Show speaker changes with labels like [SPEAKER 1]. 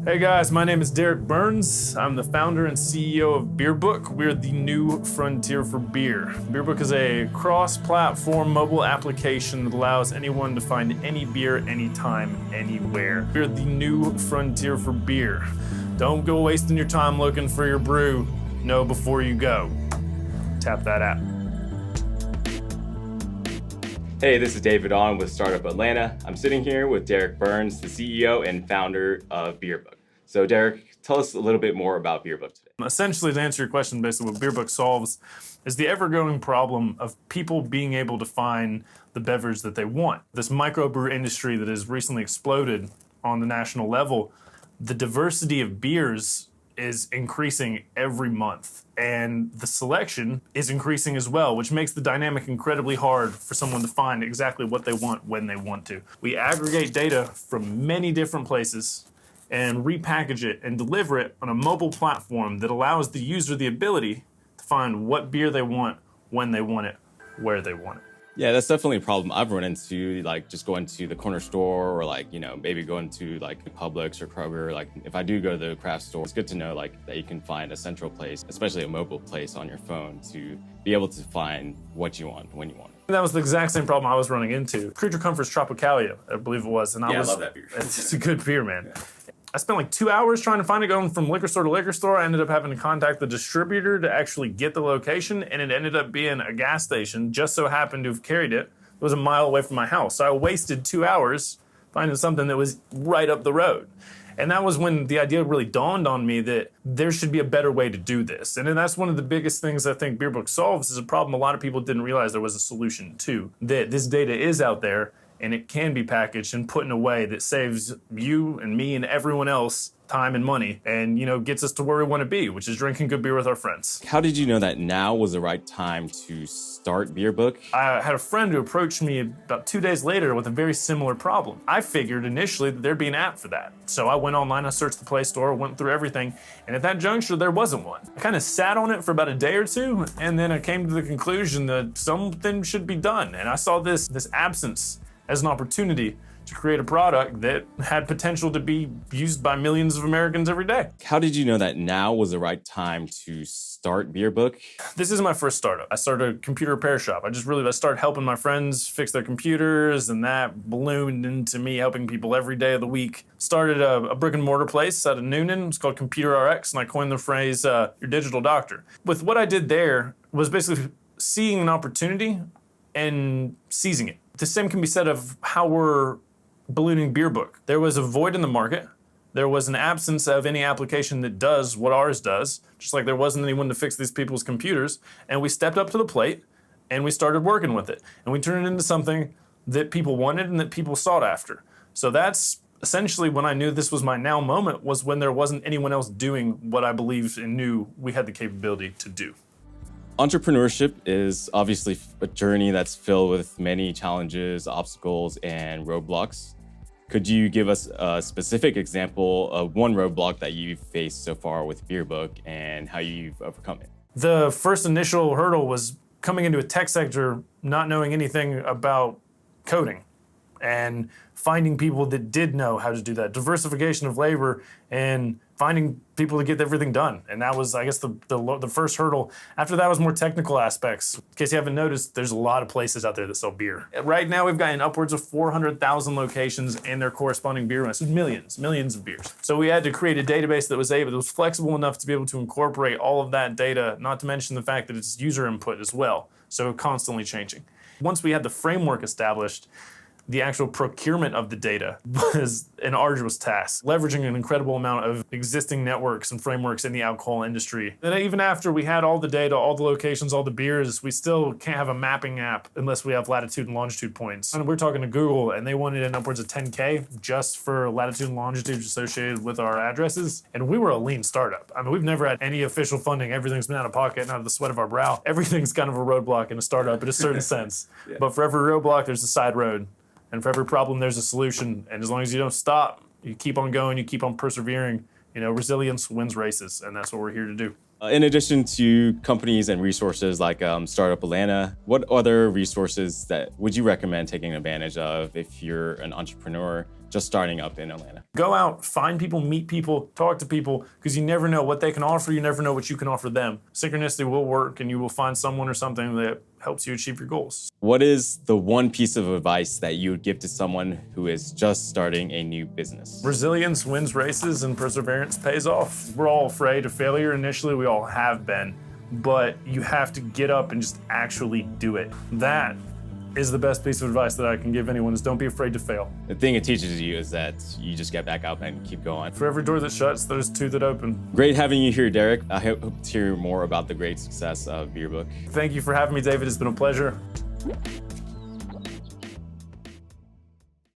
[SPEAKER 1] Hey guys, my name is Derek Burns. I'm the founder and CEO of BeerBook. We're the new frontier for beer. BeerBook is a cross-platform mobile application that allows anyone to find any beer, anytime, anywhere. We're the new frontier for beer. Don't go wasting your time looking for your brew. Know before you go. Tap that app.
[SPEAKER 2] Hey, this is David On with Startup Atlanta. I'm sitting here with Derek Burns, the CEO and founder of BeerBook. So Derek, tell us a little bit more about BeerBook today.
[SPEAKER 1] Essentially, to answer your question, basically what BeerBook solves is the ever-growing problem of people being able to find the beverage that they want. This microbrew industry that has recently exploded on the national level, the diversity of beers is increasing every month, and the selection is increasing as well, which makes the dynamic incredibly hard for someone to find exactly what they want when they want to. We aggregate data from many different places and repackage it and deliver it on a mobile platform that allows the user the ability to find what beer they want, when they want it, where they want it.
[SPEAKER 2] Yeah, that's definitely a problem I've run into, like just going to the corner store or maybe going to like Publix or Kroger. Like if I do go to the craft store, it's good to know that you can find a central place, especially a mobile place on your phone, to be able to find what you want when you want it.
[SPEAKER 1] That was the exact same problem I was running into. Creature Comforts Tropicalia, I believe it was. And
[SPEAKER 2] I love that beer.
[SPEAKER 1] It's a good beer, man.
[SPEAKER 2] Yeah.
[SPEAKER 1] I spent like 2 hours trying to find it, going from liquor store to liquor store. I ended up having to contact the distributor to actually get the location, and it ended up being a gas station, just so happened to have carried it. It was a mile away from my house. So I wasted 2 hours finding something that was right up the road. And that was when the idea really dawned on me that there should be a better way to do this. And then that's one of the biggest things I think BeerBook solves, is a problem a lot of people didn't realize there was a solution to. That this data is out there, and it can be packaged and put in a way that saves you and me and everyone else time and money, and gets us to where we want to be, which is drinking good beer with our friends.
[SPEAKER 2] How did you know that now was the right time to start BeerBook?
[SPEAKER 1] I had a friend who approached me about 2 days later with a very similar problem. I figured initially that there'd be an app for that. So I went online, I searched the Play Store, went through everything, and at that juncture, there wasn't one. I kind of sat on it for about a day or two, and then I came to the conclusion that something should be done. And I saw this absence as an opportunity to create a product that had potential to be used by millions of Americans every day.
[SPEAKER 2] How did you know that now was the right time to start BeerBook?
[SPEAKER 1] This isn't my first startup. I started a computer repair shop. I started helping my friends fix their computers, and that ballooned into me helping people every day of the week. Started a brick and mortar place out of Noonan. It's called Computer RX, and I coined the phrase, your digital doctor. With what I did there was basically seeing an opportunity and seizing it. The same can be said of how we're ballooning BeerBook. There was a void in the market. There was an absence of any application that does what ours does, just like there wasn't anyone to fix these people's computers. And we stepped up to the plate and we started working with it. And we turned it into something that people wanted and that people sought after. So that's essentially when I knew this was my now moment, was when there wasn't anyone else doing what I believed and knew we had the capability to do.
[SPEAKER 2] Entrepreneurship is obviously a journey that's filled with many challenges, obstacles, and roadblocks. Could you give us a specific example of one roadblock that you've faced so far with BeerBook and how you've overcome it?
[SPEAKER 1] The first initial hurdle was coming into a tech sector, not knowing anything about coding, and finding people that did know how to do that. Diversification of labor and finding people to get everything done. And that was, I guess, the first hurdle. After that was more technical aspects. In case you haven't noticed, there's a lot of places out there that sell beer. Right now, we've gotten upwards of 400,000 locations and their corresponding beer runs. Millions of beers. So we had to create a database that was flexible enough to be able to incorporate all of that data, not to mention the fact that it's user input as well. So constantly changing. Once we had the framework established, the actual procurement of the data was an arduous task, leveraging an incredible amount of existing networks and frameworks in the alcohol industry. And even after we had all the data, all the locations, all the beers, we still can't have a mapping app unless we have latitude and longitude points. And we're talking to Google, and they wanted in upwards of 10K just for latitude and longitude associated with our addresses. And we were a lean startup. I mean, we've never had any official funding. Everything's been out of pocket and out of the sweat of our brow. Everything's kind of a roadblock in a startup in a certain sense. Yeah. But for every roadblock, there's a side road. And for every problem, there's a solution. And as long as you don't stop, you keep on going, you keep on persevering, resilience wins races. And that's what we're here to do.
[SPEAKER 2] In addition to companies and resources like Startup Atlanta, what other resources that would you recommend taking advantage of if you're an entrepreneur just starting up in Atlanta?
[SPEAKER 1] Go out, find people, meet people, talk to people, because you never know what they can offer. You never know what you can offer them. Synchronicity will work, and you will find someone or something that helps you achieve your goals.
[SPEAKER 2] What is the one piece of advice that you would give to someone who is just starting a new business?
[SPEAKER 1] Resilience wins races, and perseverance pays off. We're all afraid of failure initially. We all have been, but you have to get up and just actually do it. That is the best piece of advice that I can give anyone, is don't be afraid to fail.
[SPEAKER 2] The thing it teaches you is that you just get back up and keep going.
[SPEAKER 1] For every door that shuts, there's two that open.
[SPEAKER 2] Great having you here, Derek. I hope to hear more about the great success of Beerbook.
[SPEAKER 1] Thank you for having me, David. It's been a pleasure.